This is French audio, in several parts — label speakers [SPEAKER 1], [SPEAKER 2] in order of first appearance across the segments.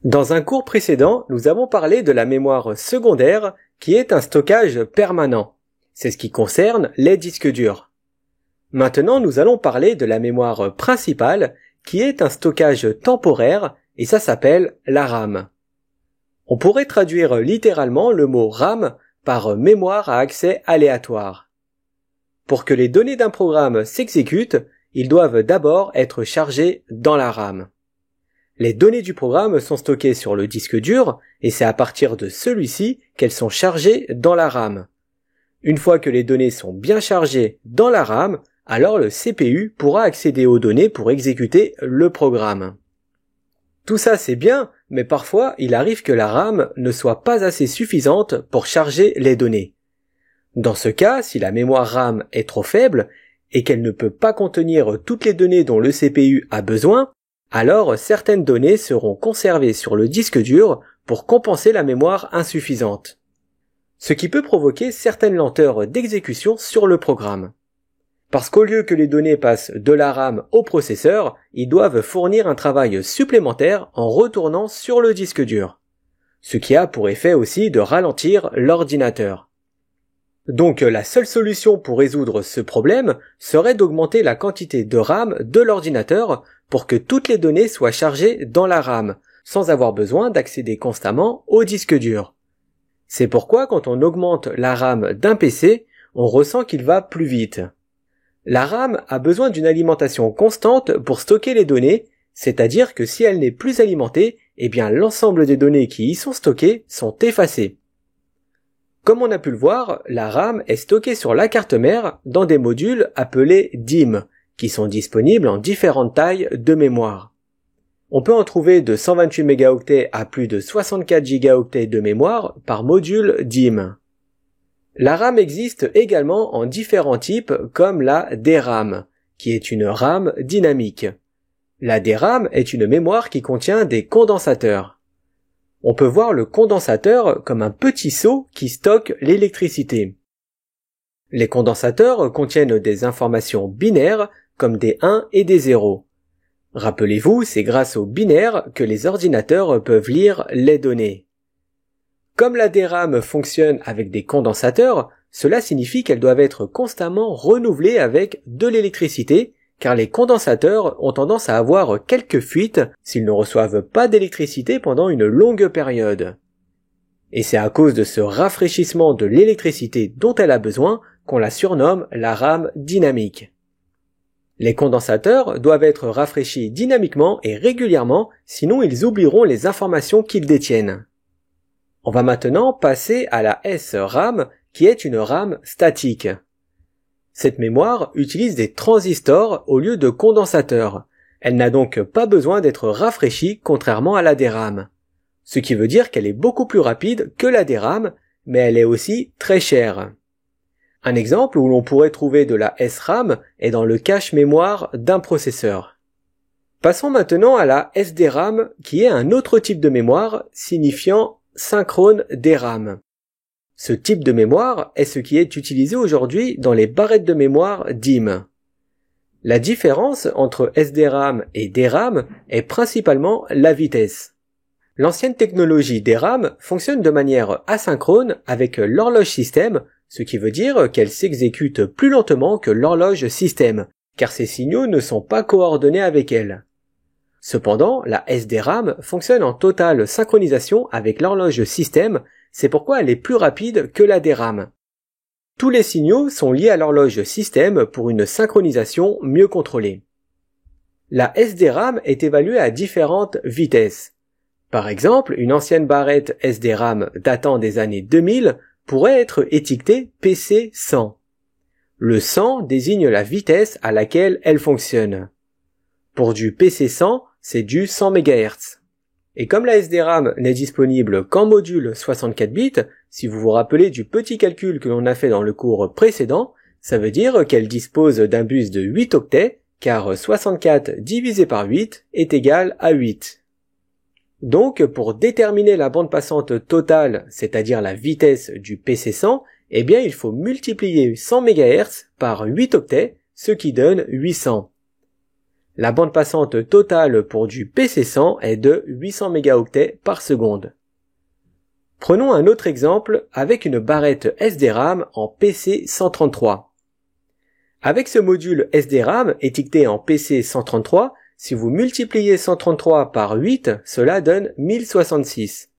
[SPEAKER 1] Dans un cours précédent, nous avons parlé de la mémoire secondaire qui est un stockage permanent. C'est ce qui concerne les disques durs. Maintenant, nous allons parler de la mémoire principale qui est un stockage temporaire et ça s'appelle la RAM. On pourrait traduire littéralement le mot RAM par mémoire à accès aléatoire. Pour que les données d'un programme s'exécutent, ils doivent d'abord être chargés dans la RAM. Les données du programme sont stockées sur le disque dur et c'est à partir de celui-ci qu'elles sont chargées dans la RAM. Une fois que les données sont bien chargées dans la RAM, alors le CPU pourra accéder aux données pour exécuter le programme. Tout ça c'est bien, mais parfois il arrive que la RAM ne soit pas assez suffisante pour charger les données. Dans ce cas, si la mémoire RAM est trop faible et qu'elle ne peut pas contenir toutes les données dont le CPU a besoin, alors certaines données seront conservées sur le disque dur pour compenser la mémoire insuffisante. Ce qui peut provoquer certaines lenteurs d'exécution sur le programme. Parce qu'au lieu que les données passent de la RAM au processeur, ils doivent fournir un travail supplémentaire en retournant sur le disque dur. Ce qui a pour effet aussi de ralentir l'ordinateur. Donc la seule solution pour résoudre ce problème serait d'augmenter la quantité de RAM de l'ordinateur pour que toutes les données soient chargées dans la RAM, sans avoir besoin d'accéder constamment au disque dur. C'est pourquoi quand on augmente la RAM d'un PC, on ressent qu'il va plus vite. La RAM a besoin d'une alimentation constante pour stocker les données, c'est-à-dire que si elle n'est plus alimentée, eh bien l'ensemble des données qui y sont stockées sont effacées. Comme on a pu le voir, la RAM est stockée sur la carte mère dans des modules appelés DIMM, qui sont disponibles en différentes tailles de mémoire. On peut en trouver de 128 mégaoctets à plus de 64 gigaoctets de mémoire par module DIMM. La RAM existe également en différents types comme la DRAM, qui est une RAM dynamique. La DRAM est une mémoire qui contient des condensateurs. On peut voir le condensateur comme un petit seau qui stocke l'électricité. Les condensateurs contiennent des informations binaires comme des 1 et des 0. Rappelez-vous, c'est grâce aux binaires que les ordinateurs peuvent lire les données. Comme la DRAM fonctionne avec des condensateurs, cela signifie qu'elles doivent être constamment renouvelées avec de l'électricité, car les condensateurs ont tendance à avoir quelques fuites s'ils ne reçoivent pas d'électricité pendant une longue période. Et c'est à cause de ce rafraîchissement de l'électricité dont elle a besoin qu'on la surnomme la RAM dynamique. Les condensateurs doivent être rafraîchis dynamiquement et régulièrement, sinon ils oublieront les informations qu'ils détiennent. On va maintenant passer à la SRAM, qui est une RAM statique. Cette mémoire utilise des transistors au lieu de condensateurs. Elle n'a donc pas besoin d'être rafraîchie contrairement à la DRAM. Ce qui veut dire qu'elle est beaucoup plus rapide que la DRAM, mais elle est aussi très chère. Un exemple où l'on pourrait trouver de la SRAM est dans le cache mémoire d'un processeur. Passons maintenant à la SDRAM, qui est un autre type de mémoire signifiant synchrone DRAM. Ce type de mémoire est ce qui est utilisé aujourd'hui dans les barrettes de mémoire DIMM. La différence entre SDRAM et DRAM est principalement la vitesse. L'ancienne technologie DRAM fonctionne de manière asynchrone avec l'horloge système, ce qui veut dire qu'elle s'exécute plus lentement que l'horloge système, car ces signaux ne sont pas coordonnés avec elle. Cependant, la SDRAM fonctionne en totale synchronisation avec l'horloge système, c'est pourquoi elle est plus rapide que la DRAM. Tous les signaux sont liés à l'horloge système pour une synchronisation mieux contrôlée. La SDRAM est évaluée à différentes vitesses. Par exemple, une ancienne barrette SDRAM datant des années 2000 pourrait être étiquetée PC100. Le 100 désigne la vitesse à laquelle elle fonctionne. Pour du PC100, c'est du 100 MHz. Et comme la SDRAM n'est disponible qu'en module 64 bits, si vous vous rappelez du petit calcul que l'on a fait dans le cours précédent, ça veut dire qu'elle dispose d'un bus de 8 octets, car 64 divisé par 8 est égal à 8. Donc, pour déterminer la bande passante totale, c'est-à-dire la vitesse du PC100, eh bien il faut multiplier 100 MHz par 8 octets, ce qui donne 800. La bande passante totale pour du PC100 est de 800 mégaoctets par seconde. Prenons un autre exemple avec une barrette SDRAM en PC133. Avec ce module SDRAM étiqueté en PC133, si vous multipliez 133 par 8, cela donne 1066.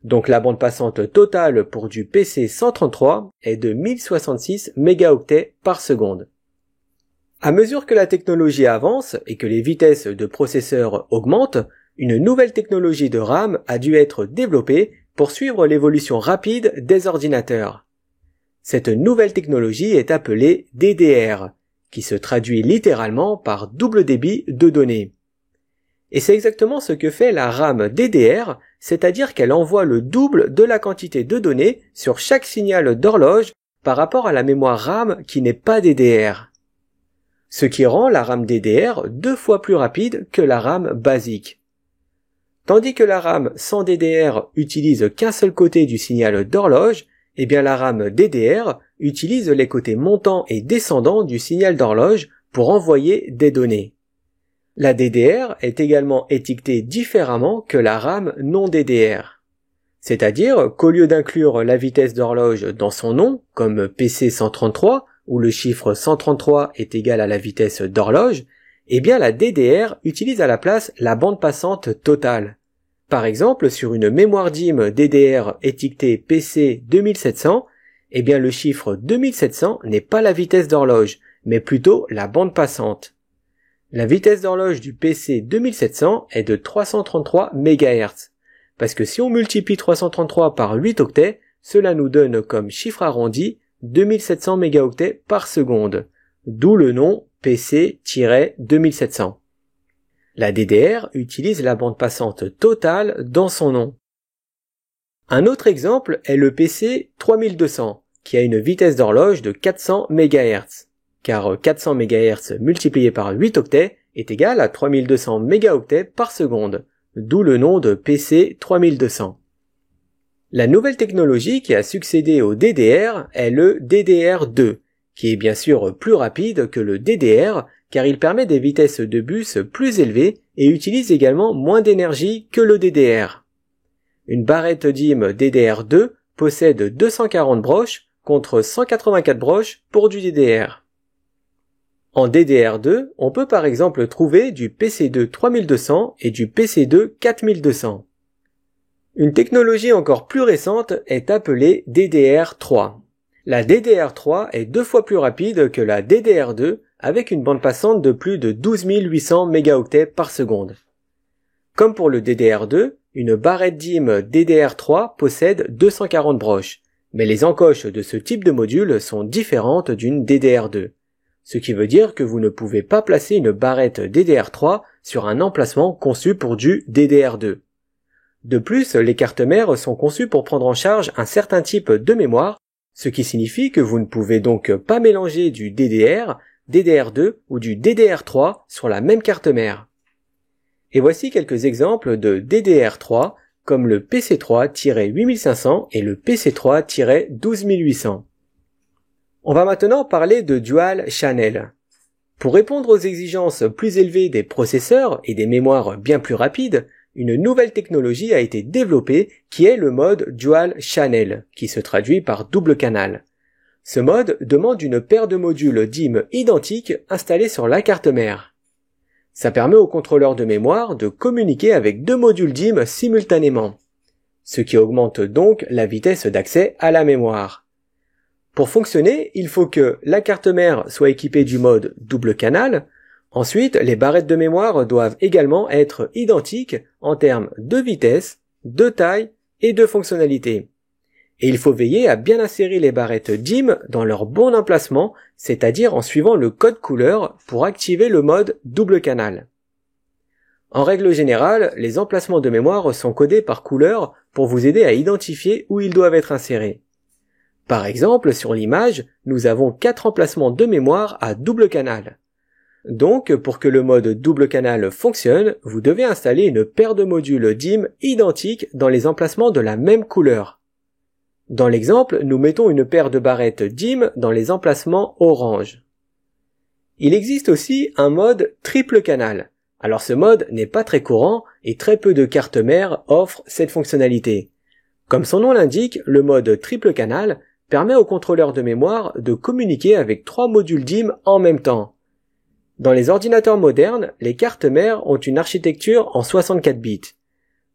[SPEAKER 1] Donc la bande passante totale pour du PC133 est de 1066 mégaoctets par seconde. À mesure que la technologie avance et que les vitesses de processeurs augmentent, une nouvelle technologie de RAM a dû être développée pour suivre l'évolution rapide des ordinateurs. Cette nouvelle technologie est appelée DDR, qui se traduit littéralement par double débit de données. Et c'est exactement ce que fait la RAM DDR, c'est-à-dire qu'elle envoie le double de la quantité de données sur chaque signal d'horloge par rapport à la mémoire RAM qui n'est pas DDR. Ce qui rend la RAM DDR 2 fois plus rapide que la RAM basique. Tandis que la RAM sans DDR utilise qu'un seul côté du signal d'horloge, eh bien la RAM DDR utilise les côtés montants et descendants du signal d'horloge pour envoyer des données. La DDR est également étiquetée différemment que la RAM non DDR. C'est-à-dire qu'au lieu d'inclure la vitesse d'horloge dans son nom, comme PC133, où le chiffre 133 est égal à la vitesse d'horloge, eh bien la DDR utilise à la place la bande passante totale. Par exemple, sur une mémoire DIMM DDR étiquetée PC 2700, eh bien le chiffre 2700 n'est pas la vitesse d'horloge, mais plutôt la bande passante. La vitesse d'horloge du PC 2700 est de 333 MHz, parce que si on multiplie 333 par 8 octets, cela nous donne comme chiffre arrondi 2700 mégaoctets par seconde, d'où le nom PC-2700. La DDR utilise la bande passante totale dans son nom. Un autre exemple est le PC 3200, qui a une vitesse d'horloge de 400 MHz, car 400 MHz multiplié par 8 octets est égal à 3200 mégaoctets par seconde, d'où le nom de PC 3200. La nouvelle technologie qui a succédé au DDR est le DDR2, qui est bien sûr plus rapide que le DDR, car il permet des vitesses de bus plus élevées et utilise également moins d'énergie que le DDR. Une barrette DIMM DDR2 possède 240 broches contre 184 broches pour du DDR. En DDR2, on peut par exemple trouver du PC2 3200 et du PC2 4200. Une technologie encore plus récente est appelée DDR3. La DDR3 est 2 fois plus rapide que la DDR2 avec une bande passante de plus de 12 800 mégaoctets par seconde. Comme pour le DDR2, une barrette DIMM DDR3 possède 240 broches, mais les encoches de ce type de module sont différentes d'une DDR2. Ce qui veut dire que vous ne pouvez pas placer une barrette DDR3 sur un emplacement conçu pour du DDR2. De plus, les cartes mères sont conçues pour prendre en charge un certain type de mémoire, ce qui signifie que vous ne pouvez donc pas mélanger du DDR, DDR2 ou du DDR3 sur la même carte mère. Et voici quelques exemples de DDR3, comme le PC3-8500 et le PC3-12800. On va maintenant parler de Dual Channel. Pour répondre aux exigences plus élevées des processeurs et des mémoires bien plus rapides, une nouvelle technologie a été développée qui est le mode Dual Channel, qui se traduit par double canal. Ce mode demande une paire de modules DIMM identiques installés sur la carte mère. Ça permet au contrôleur de mémoire de communiquer avec deux modules DIMM simultanément, ce qui augmente donc la vitesse d'accès à la mémoire. Pour fonctionner, il faut que la carte mère soit équipée du mode double canal. Ensuite, les barrettes de mémoire doivent également être identiques en termes de vitesse, de taille et de fonctionnalité. Et il faut veiller à bien insérer les barrettes DIMM dans leur bon emplacement, c'est-à-dire en suivant le code couleur pour activer le mode double canal. En règle générale, les emplacements de mémoire sont codés par couleur pour vous aider à identifier où ils doivent être insérés. Par exemple, sur l'image, nous avons 4 emplacements de mémoire à double canal. Donc, pour que le mode double canal fonctionne, vous devez installer une paire de modules DIMM identiques dans les emplacements de la même couleur. Dans l'exemple, nous mettons une paire de barrettes DIMM dans les emplacements orange. Il existe aussi un mode triple canal. Alors ce mode n'est pas très courant et très peu de cartes mères offrent cette fonctionnalité. Comme son nom l'indique, le mode triple canal permet au contrôleur de mémoire de communiquer avec 3 modules DIMM en même temps. Dans les ordinateurs modernes, les cartes mères ont une architecture en 64 bits.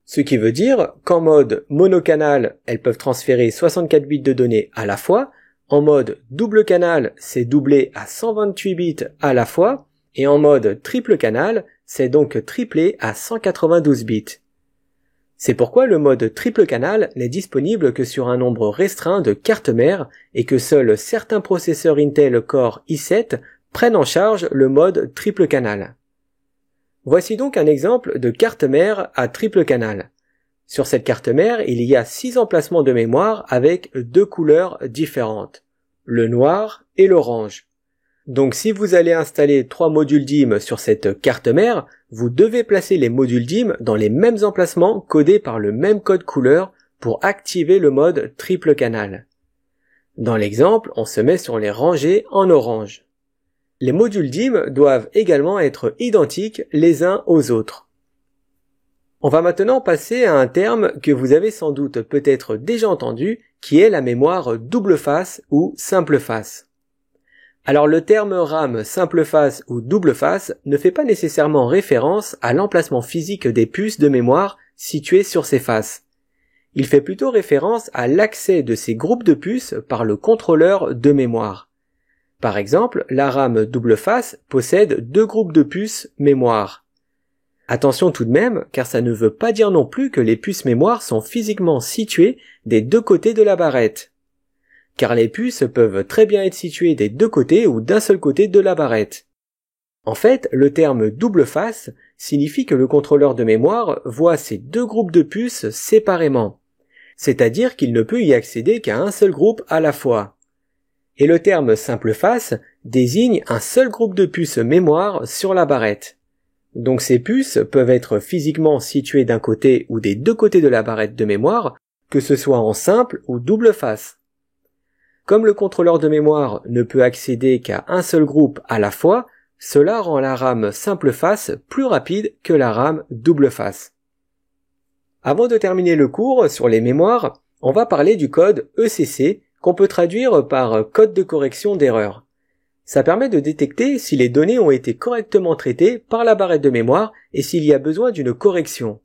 [SPEAKER 1] Ce qui veut dire qu'en mode monocanal, elles peuvent transférer 64 bits de données à la fois. En mode double canal, c'est doublé à 128 bits à la fois. Et en mode triple canal, c'est donc triplé à 192 bits. C'est pourquoi le mode triple canal n'est disponible que sur un nombre restreint de cartes mères et que seuls certains processeurs Intel Core i7 prennent en charge le mode triple canal. Voici donc un exemple de carte mère à triple canal. Sur cette carte mère, il y a 6 emplacements de mémoire avec 2 couleurs différentes, le noir et l'orange. Donc si vous allez installer 3 modules DIMM sur cette carte mère, vous devez placer les modules DIMM dans les mêmes emplacements codés par le même code couleur pour activer le mode triple canal. Dans l'exemple, on se met sur les rangées en orange. Les modules DIMM doivent également être identiques les uns aux autres. On va maintenant passer à un terme que vous avez sans doute peut-être déjà entendu, qui est la mémoire double face ou simple face. Alors le terme RAM simple face ou double face ne fait pas nécessairement référence à l'emplacement physique des puces de mémoire situées sur ces faces. Il fait plutôt référence à l'accès de ces groupes de puces par le contrôleur de mémoire. Par exemple, la RAM double face possède 2 groupes de puces mémoire. Attention tout de même, car ça ne veut pas dire non plus que les puces mémoire sont physiquement situées des 2 côtés de la barrette. Car les puces peuvent très bien être situées des 2 côtés ou d'un seul côté de la barrette. En fait, le terme double face signifie que le contrôleur de mémoire voit ces 2 groupes de puces séparément. C'est-à-dire qu'il ne peut y accéder qu'à un seul groupe à la fois. Et le terme simple face désigne un seul groupe de puces mémoire sur la barrette. Donc ces puces peuvent être physiquement situées d'un côté ou des 2 côtés de la barrette de mémoire, que ce soit en simple ou double face. Comme le contrôleur de mémoire ne peut accéder qu'à un seul groupe à la fois, cela rend la RAM simple face plus rapide que la RAM double face. Avant de terminer le cours sur les mémoires, on va parler du code ECC qu'on peut traduire par code de correction d'erreur. Ça permet de détecter si les données ont été correctement traitées par la barrette de mémoire et s'il y a besoin d'une correction.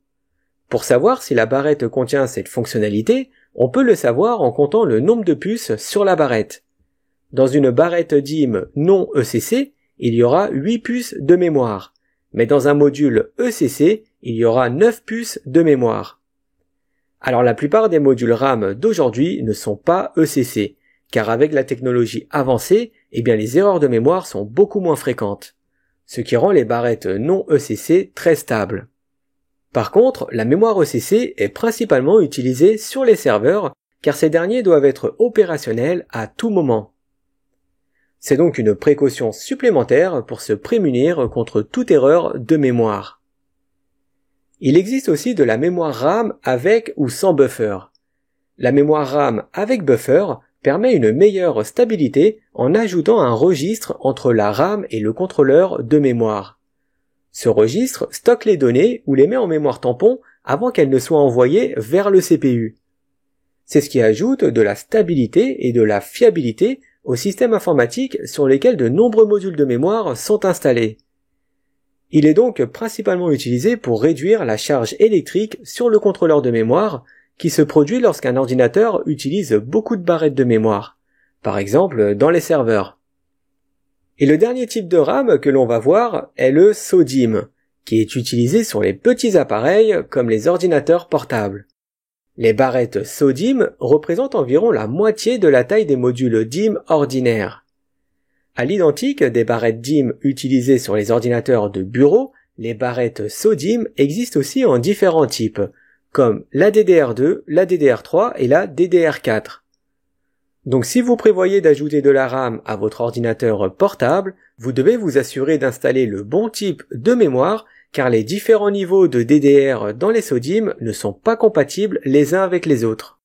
[SPEAKER 1] Pour savoir si la barrette contient cette fonctionnalité, on peut le savoir en comptant le nombre de puces sur la barrette. Dans une barrette DIMM non ECC, il y aura 8 puces de mémoire, mais dans un module ECC, il y aura 9 puces de mémoire. Alors la plupart des modules RAM d'aujourd'hui ne sont pas ECC, car avec la technologie avancée, les erreurs de mémoire sont beaucoup moins fréquentes, ce qui rend les barrettes non ECC très stables. Par contre, la mémoire ECC est principalement utilisée sur les serveurs, car ces derniers doivent être opérationnels à tout moment. C'est donc une précaution supplémentaire pour se prémunir contre toute erreur de mémoire. Il existe aussi de la mémoire RAM avec ou sans buffer. La mémoire RAM avec buffer permet une meilleure stabilité en ajoutant un registre entre la RAM et le contrôleur de mémoire. Ce registre stocke les données ou les met en mémoire tampon avant qu'elles ne soient envoyées vers le CPU. C'est ce qui ajoute de la stabilité et de la fiabilité aux systèmes informatiques sur lesquels de nombreux modules de mémoire sont installés. Il est donc principalement utilisé pour réduire la charge électrique sur le contrôleur de mémoire qui se produit lorsqu'un ordinateur utilise beaucoup de barrettes de mémoire, par exemple dans les serveurs. Et le dernier type de RAM que l'on va voir est le SO-DIMM, qui est utilisé sur les petits appareils comme les ordinateurs portables. Les barrettes SO-DIMM représentent environ la moitié de la taille des modules DIMM ordinaires. À l'identique des barrettes DIMM utilisées sur les ordinateurs de bureau, les barrettes SO-DIMM existent aussi en différents types, comme la DDR2, la DDR3 et la DDR4. Donc si vous prévoyez d'ajouter de la RAM à votre ordinateur portable, vous devez vous assurer d'installer le bon type de mémoire car les différents niveaux de DDR dans les SO-DIMM ne sont pas compatibles les uns avec les autres.